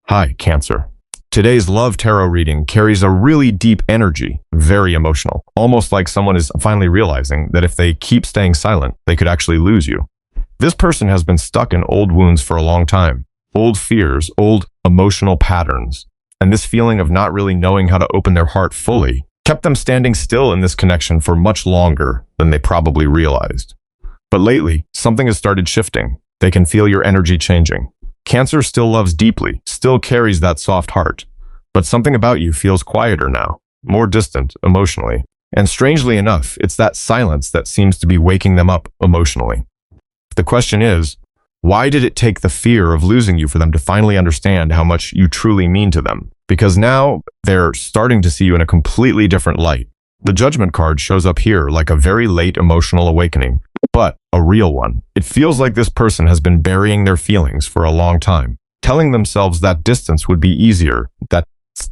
Hi, Cancer. Today's love tarot reading carries a really deep energy, very emotional, almost like someone is finally realizing that if they keep staying silent, they could actually lose you. This person has been stuck in old wounds for a long time, old fears, old emotional patterns, and this feeling of not really knowing how to open their heart fully kept them standing still in this connection for much longer than they probably realized. But lately, something has started shifting. They can feel your energy changing. Cancer still loves deeply, still carries that soft heart, but something about you feels quieter now, more distant emotionally. And strangely enough, it's that silence that seems to be waking them up emotionally. The question is, why did it take the fear of losing you for them to finally understand how much you truly mean to them? Because now they're starting to see you in a completely different light. The Judgment card shows up here like a very late emotional awakening, but a real one. It feels like this person has been burying their feelings for a long time, telling themselves that distance would be easier, that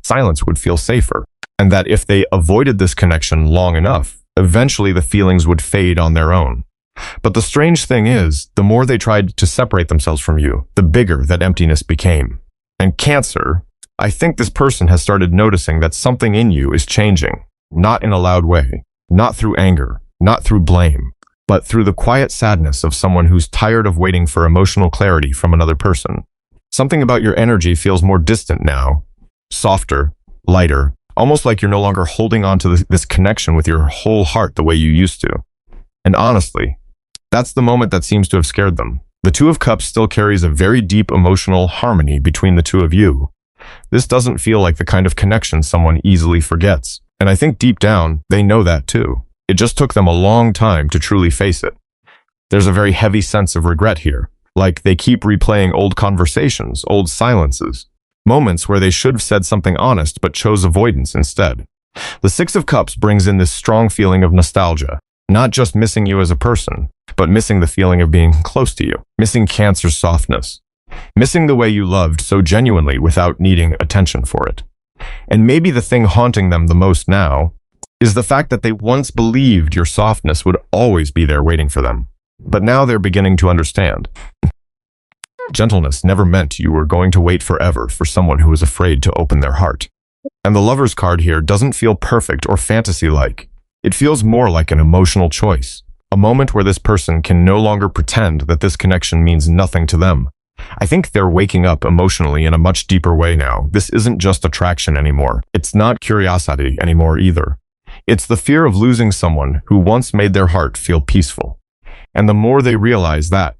silence would feel safer, and that if they avoided this connection long enough, eventually the feelings would fade on their own. But the strange thing is, the more they tried to separate themselves from you, the bigger that emptiness became. And Cancer, I think this person has started noticing that something in you is changing, not in a loud way, not through anger, not through blame, but through the quiet sadness of someone who's tired of waiting for emotional clarity from another person. Something about your energy feels more distant now, softer, lighter, almost like you're no longer holding on to this connection with your whole heart the way you used to. And honestly, that's the moment that seems to have scared them. The Two of Cups still carries a very deep emotional harmony between the two of you. This doesn't feel like the kind of connection someone easily forgets. And I think deep down, they know that too. It just took them a long time to truly face it. There's a very heavy sense of regret here, like they keep replaying old conversations, old silences, moments where they should have said something honest but chose avoidance instead. The Six of Cups brings in this strong feeling of nostalgia, not just missing you as a person, but missing the feeling of being close to you, missing Cancer's softness, missing the way you loved so genuinely without needing attention for it. And maybe the thing haunting them the most now is the fact that they once believed your softness would always be there waiting for them. But now they're beginning to understand. Gentleness never meant you were going to wait forever for someone who was afraid to open their heart. And the Lover's card here doesn't feel perfect or fantasy-like. It feels more like an emotional choice, a moment where this person can no longer pretend that this connection means nothing to them. I think they're waking up emotionally in a much deeper way now. This isn't just attraction anymore. It's not curiosity anymore either. It's the fear of losing someone who once made their heart feel peaceful. And the more they realize that,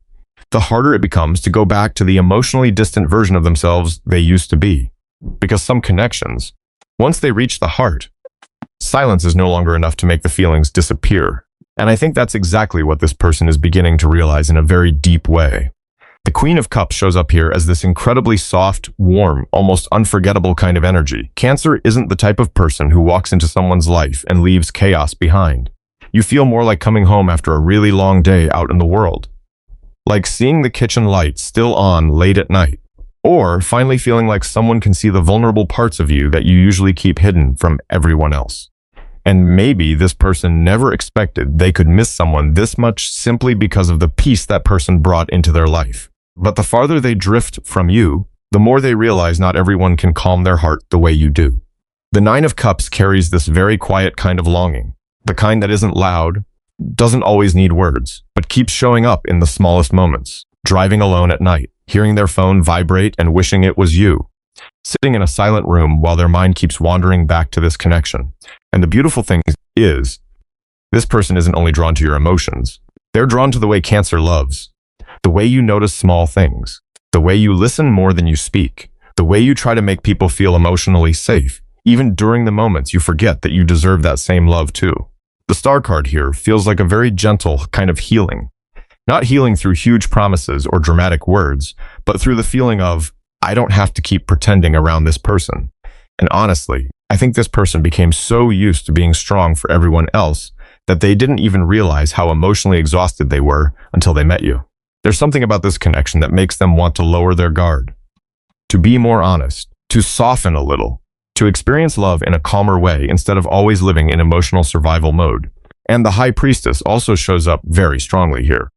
the harder it becomes to go back to the emotionally distant version of themselves they used to be. Because some connections, once they reach the heart, silence is no longer enough to make the feelings disappear. And I think that's exactly what this person is beginning to realize in a very deep way. The Queen of Cups shows up here as this incredibly soft, warm, almost unforgettable kind of energy. Cancer isn't the type of person who walks into someone's life and leaves chaos behind. You feel more like coming home after a really long day out in the world. Like seeing the kitchen lights still on late at night. Or finally feeling like someone can see the vulnerable parts of you that you usually keep hidden from everyone else. And maybe this person never expected they could miss someone this much simply because of the peace that person brought into their life. But the farther they drift from you, the more they realize not everyone can calm their heart the way you do. The Nine of Cups carries this very quiet kind of longing, the kind that isn't loud, doesn't always need words, but keeps showing up in the smallest moments, driving alone at night, hearing their phone vibrate and wishing it was you, sitting in a silent room while their mind keeps wandering back to this connection. And the beautiful thing is, this person isn't only drawn to your emotions, they're drawn to the way Cancer loves. The way you notice small things, the way you listen more than you speak, the way you try to make people feel emotionally safe, even during the moments you forget that you deserve that same love too. The Star card here feels like a very gentle kind of healing. Not healing through huge promises or dramatic words, but through the feeling of, I don't have to keep pretending around this person. And honestly, I think this person became so used to being strong for everyone else that they didn't even realize how emotionally exhausted they were until they met you. There's something about this connection that makes them want to lower their guard, to be more honest, to soften a little, to experience love in a calmer way instead of always living in emotional survival mode. And the High Priestess also shows up very strongly here.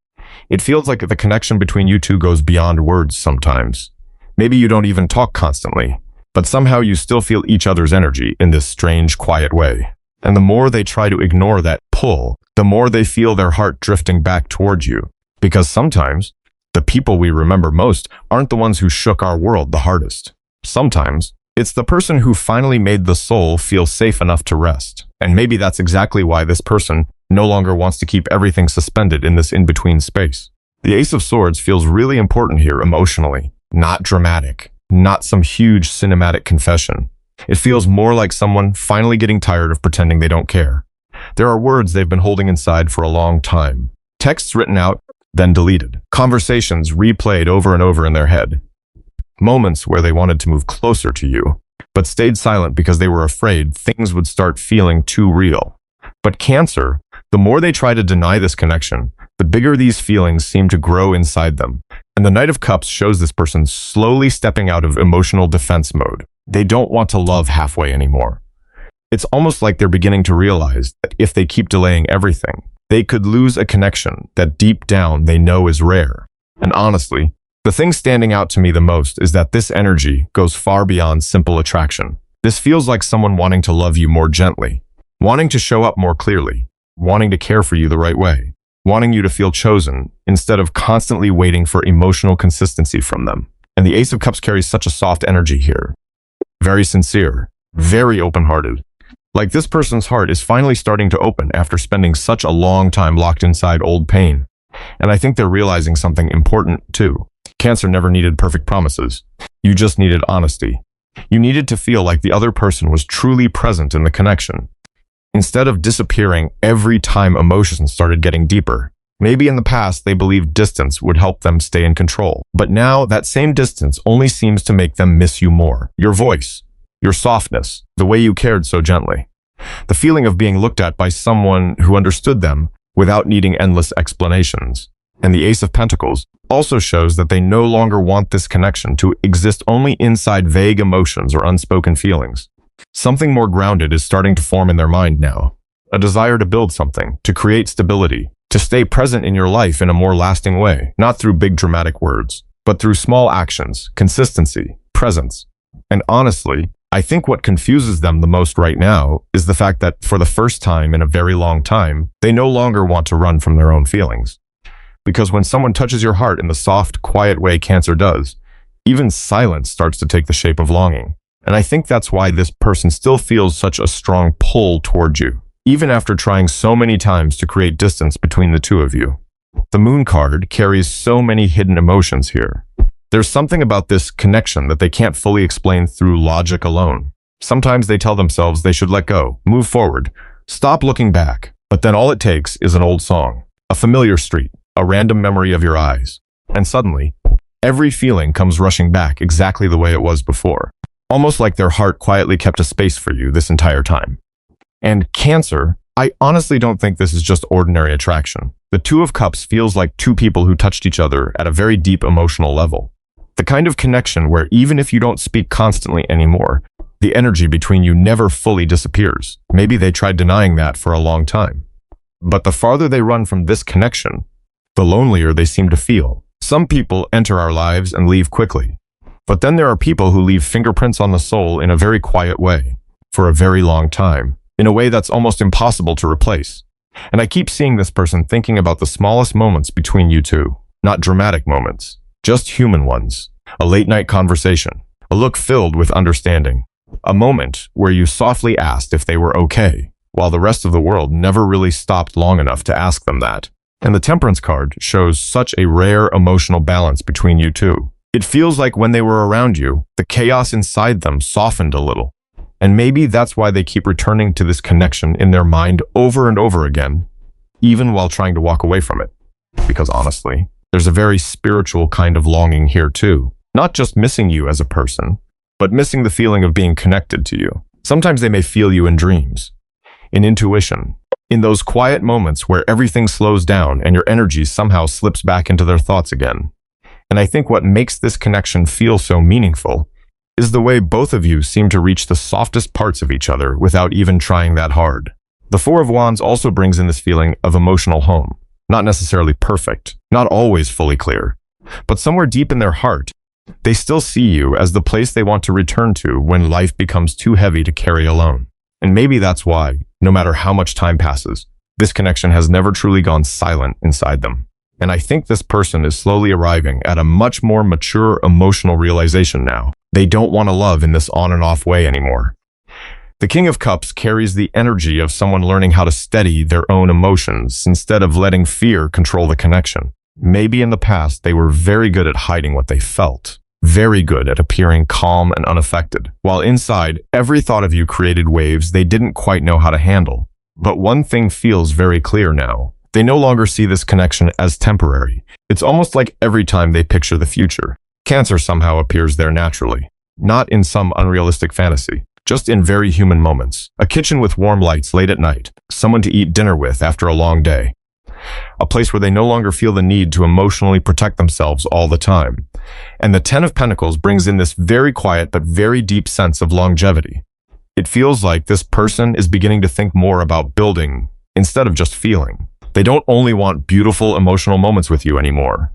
It feels like the connection between you two goes beyond words sometimes. Maybe you don't even talk constantly, but somehow you still feel each other's energy in this strange, quiet way. And the more they try to ignore that pull, the more they feel their heart drifting back towards you. Because sometimes, the people we remember most aren't the ones who shook our world the hardest. Sometimes, it's the person who finally made the soul feel safe enough to rest. And maybe that's exactly why this person no longer wants to keep everything suspended in this in-between space. The Ace of Swords feels really important here emotionally, not dramatic, not some huge cinematic confession. It feels more like someone finally getting tired of pretending they don't care. There are words they've been holding inside for a long time. Texts written out, then deleted. Conversations replayed over and over in their head. Moments where they wanted to move closer to you, but stayed silent because they were afraid things would start feeling too real. But Cancer, the more they try to deny this connection, the bigger these feelings seem to grow inside them. And the Knight of Cups shows this person slowly stepping out of emotional defense mode. They don't want to love halfway anymore. It's almost like they're beginning to realize that if they keep delaying everything, they could lose a connection that deep down they know is rare. And honestly, the thing standing out to me the most is that this energy goes far beyond simple attraction. This feels like someone wanting to love you more gently, wanting to show up more clearly, wanting to care for you the right way, wanting you to feel chosen instead of constantly waiting for emotional consistency from them. And the Ace of Cups carries such a soft energy here. Very sincere, very open-hearted. Like this person's heart is finally starting to open after spending such a long time locked inside old pain. And I think they're realizing something important too. Cancer never needed perfect promises. You just needed honesty. You needed to feel like the other person was truly present in the connection, instead of disappearing every time emotions started getting deeper. Maybe in the past they believed distance would help them stay in control, but now that same distance only seems to make them miss you more. Your voice, your softness, the way you cared so gently. The feeling of being looked at by someone who understood them without needing endless explanations. And the Ace of Pentacles also shows that they no longer want this connection to exist only inside vague emotions or unspoken feelings. Something more grounded is starting to form in their mind now. A desire to build something, to create stability, to stay present in your life in a more lasting way, not through big dramatic words, but through small actions, consistency, presence. And honestly, I think what confuses them the most right now is the fact that for the first time in a very long time, they no longer want to run from their own feelings. Because when someone touches your heart in the soft, quiet way Cancer does, even silence starts to take the shape of longing. And I think that's why this person still feels such a strong pull towards you, even after trying so many times to create distance between the two of you. The Moon card carries so many hidden emotions here. There's something about this connection that they can't fully explain through logic alone. Sometimes they tell themselves they should let go, move forward, stop looking back. But then all it takes is an old song, a familiar street, a random memory of your eyes. And suddenly, every feeling comes rushing back exactly the way it was before. Almost like their heart quietly kept a space for you this entire time. And Cancer, I honestly don't think this is just ordinary attraction. The Two of Cups feels like two people who touched each other at a very deep emotional level. The kind of connection where even if you don't speak constantly anymore, the energy between you never fully disappears. Maybe they tried denying that for a long time. But the farther they run from this connection, the lonelier they seem to feel. Some people enter our lives and leave quickly. But then there are people who leave fingerprints on the soul in a very quiet way, for a very long time, in a way that's almost impossible to replace. And I keep seeing this person thinking about the smallest moments between you two, not dramatic moments, just human ones. A late night conversation, a look filled with understanding, a moment where you softly asked if they were okay, while the rest of the world never really stopped long enough to ask them that. And the Temperance card shows such a rare emotional balance between you two. It feels like when they were around you, the chaos inside them softened a little. And maybe that's why they keep returning to this connection in their mind over and over again, even while trying to walk away from it. Because honestly, there's a very spiritual kind of longing here too. Not just missing you as a person, but missing the feeling of being connected to you. Sometimes they may feel you in dreams, in intuition, in those quiet moments where everything slows down and your energy somehow slips back into their thoughts again. And I think what makes this connection feel so meaningful is the way both of you seem to reach the softest parts of each other without even trying that hard. The Four of Wands also brings in this feeling of emotional home. Not necessarily perfect, not always fully clear, but somewhere deep in their heart, They still see you as the place they want to return to when life becomes too heavy to carry alone. And maybe that's why, no matter how much time passes, this connection has never truly gone silent inside them. And I think this person is slowly arriving at a much more mature emotional realization now. They don't want to love in this on and off way anymore. The King of Cups carries the energy of someone learning how to steady their own emotions instead of letting fear control the connection. Maybe in the past they were very good at hiding what they felt, very good at appearing calm and unaffected, while inside every thought of you created waves they didn't quite know how to handle. But one thing feels very clear now. They no longer see this connection as temporary. It's almost like every time they picture the future, Cancer somehow appears there naturally, not in some unrealistic fantasy, just in very human moments. A kitchen with warm lights late at night, someone to eat dinner with after a long day, a place where they no longer feel the need to emotionally protect themselves all the time. And the Ten of Pentacles brings in this very quiet but very deep sense of longevity. It feels like this person is beginning to think more about building instead of just feeling. They don't only want beautiful emotional moments with you anymore.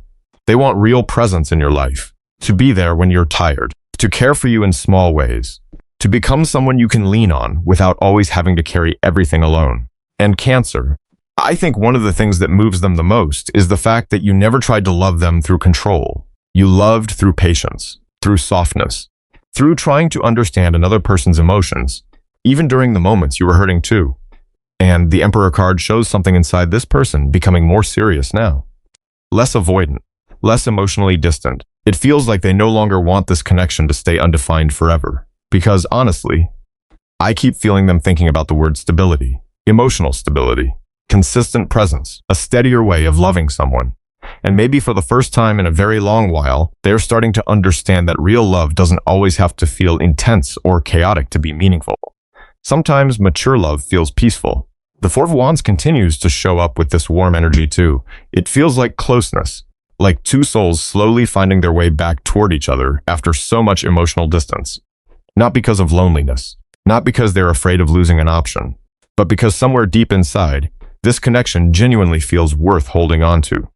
They want real presence in your life, to be there when you're tired, to care for you in small ways, to become someone you can lean on without always having to carry everything alone. And Cancer, I think one of the things that moves them the most is the fact that you never tried to love them through control. You loved through patience, through softness, through trying to understand another person's emotions, even during the moments you were hurting too. And the Emperor card shows something inside this person becoming more serious now. Less avoidant, less emotionally distant. It feels like they no longer want this connection to stay undefined forever. Because honestly, I keep feeling them thinking about the word stability, emotional stability, consistent presence, a steadier way of loving someone. And maybe for the first time in a very long while, they're starting to understand that real love doesn't always have to feel intense or chaotic to be meaningful. Sometimes mature love feels peaceful. The Four of Wands continues to show up with this warm energy too. It feels like closeness, like two souls slowly finding their way back toward each other after so much emotional distance. Not because of loneliness, not because they're afraid of losing an option, but because somewhere deep inside, this connection genuinely feels worth holding on to.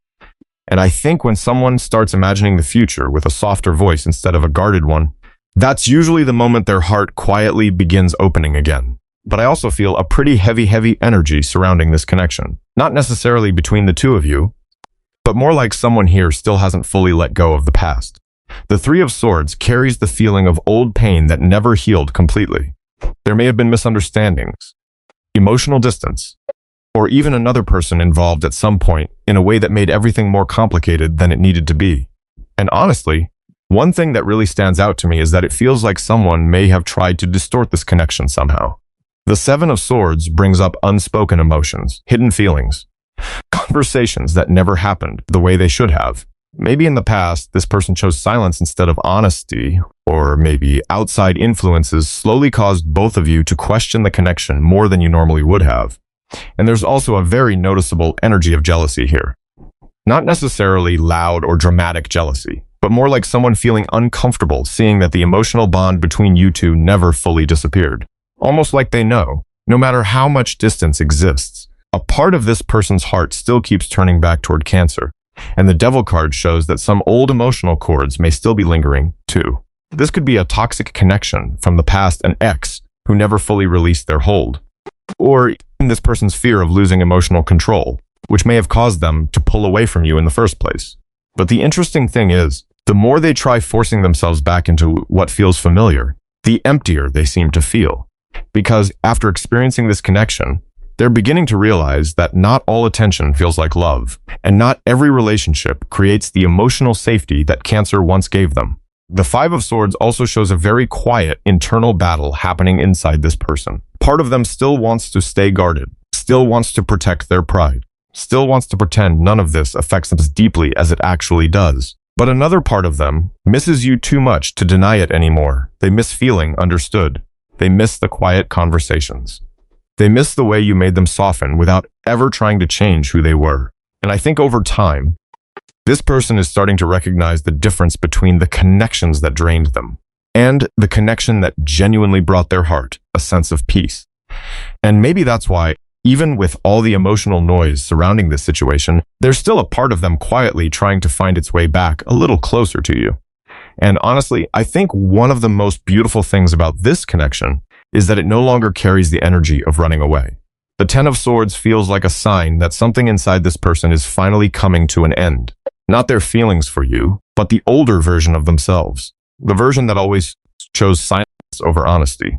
And I think when someone starts imagining the future with a softer voice instead of a guarded one, that's usually the moment their heart quietly begins opening again. But I also feel a pretty heavy energy surrounding this connection. Not necessarily between the two of you, but more like someone here still hasn't fully let go of the past. The Three of Swords carries the feeling of old pain that never healed completely. There may have been misunderstandings, emotional distance, or even another person involved at some point in a way that made everything more complicated than it needed to be. And honestly, one thing that really stands out to me is that it feels like someone may have tried to distort this connection somehow. The Seven of Swords brings up unspoken emotions, hidden feelings, conversations that never happened the way they should have. Maybe in the past, this person chose silence instead of honesty, or maybe outside influences slowly caused both of you to question the connection more than you normally would have. And there's also a very noticeable energy of jealousy here. Not necessarily loud or dramatic jealousy, but more like someone feeling uncomfortable seeing that the emotional bond between you two never fully disappeared. Almost like they know, no matter how much distance exists, a part of this person's heart still keeps turning back toward Cancer. And the Devil card shows that some old emotional cords may still be lingering, too. This could be a toxic connection from the past, an ex who never fully released their hold. Or even this person's fear of losing emotional control, which may have caused them to pull away from you in the first place. But the interesting thing is, the more they try forcing themselves back into what feels familiar, the emptier they seem to feel. Because after experiencing this connection, they're beginning to realize that not all attention feels like love, and not every relationship creates the emotional safety that Cancer once gave them. The Five of Swords also shows a very quiet internal battle happening inside this person. Part of them still wants to stay guarded, still wants to protect their pride, still wants to pretend none of this affects them as deeply as it actually does. But another part of them misses you too much to deny it anymore. They miss feeling understood. They miss the quiet conversations. They miss the way you made them soften without ever trying to change who they were. And I think over time, this person is starting to recognize the difference between the connections that drained them and the connection that genuinely brought their heart a sense of peace. And maybe that's why, even with all the emotional noise surrounding this situation, there's still a part of them quietly trying to find its way back a little closer to you. And honestly, I think one of the most beautiful things about this connection is that it no longer carries the energy of running away. The Ten of Swords feels like a sign that something inside this person is finally coming to an end. Not their feelings for you, but the older version of themselves. The version that always chose silence over honesty.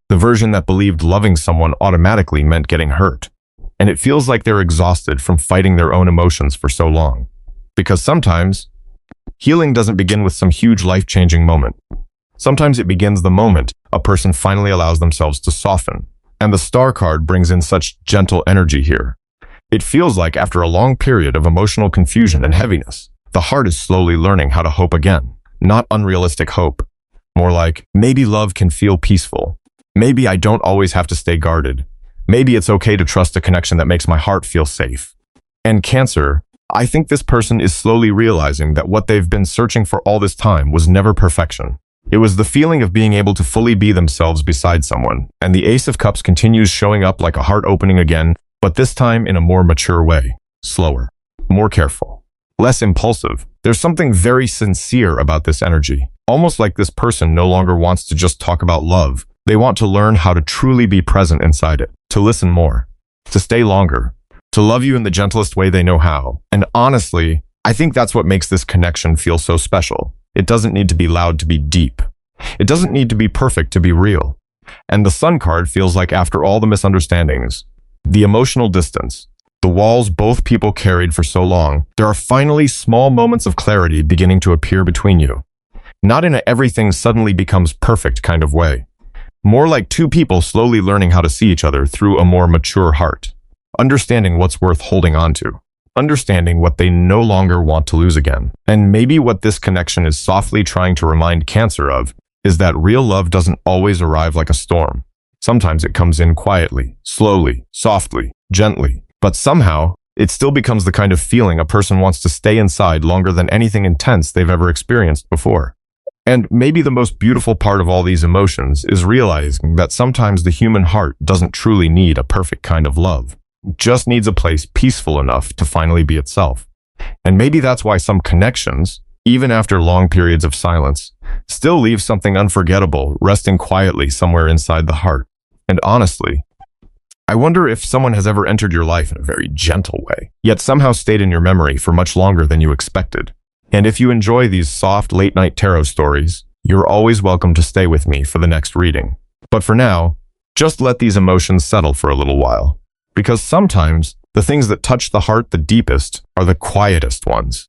The version that believed loving someone automatically meant getting hurt. And it feels like they're exhausted from fighting their own emotions for so long. Because sometimes, healing doesn't begin with some huge life-changing moment. Sometimes it begins the moment a person finally allows themselves to soften. And the Star card brings in such gentle energy here. It feels like after a long period of emotional confusion and heaviness, the heart is slowly learning how to hope again. Not unrealistic hope. More like, maybe love can feel peaceful. Maybe I don't always have to stay guarded. Maybe it's okay to trust a connection that makes my heart feel safe. And Cancer, I think this person is slowly realizing that what they've been searching for all this time was never perfection. It was the feeling of being able to fully be themselves beside someone, and the Ace of Cups continues showing up like a heart opening again, but this time in a more mature way. Slower, more careful, less impulsive. There's something very sincere about this energy, almost like this person no longer wants to just talk about love. They want to learn how to truly be present inside it, to listen more, to stay longer, to love you in the gentlest way they know how. And honestly, I think that's what makes this connection feel so special. It doesn't need to be loud to be deep. It doesn't need to be perfect to be real. And the Sun card feels like after all the misunderstandings, the emotional distance, the walls both people carried for so long, there are finally small moments of clarity beginning to appear between you. Not in a everything suddenly becomes perfect kind of way. More like two people slowly learning how to see each other through a more mature heart. Understanding what's worth holding on to. Understanding what they no longer want to lose again. And maybe what this connection is softly trying to remind Cancer of is that real love doesn't always arrive like a storm. Sometimes it comes in quietly, slowly, softly, gently. But somehow, it still becomes the kind of feeling a person wants to stay inside longer than anything intense they've ever experienced before. And maybe the most beautiful part of all these emotions is realizing that sometimes the human heart doesn't truly need a perfect kind of love. It just needs a place peaceful enough to finally be itself. And maybe that's why some connections, even after long periods of silence, still leave something unforgettable resting quietly somewhere inside the heart. And honestly, I wonder if someone has ever entered your life in a very gentle way, yet somehow stayed in your memory for much longer than you expected. And if you enjoy these soft late-night tarot stories, you're always welcome to stay with me for the next reading. But for now, just let these emotions settle for a little while. Because sometimes, the things that touch the heart the deepest are the quietest ones.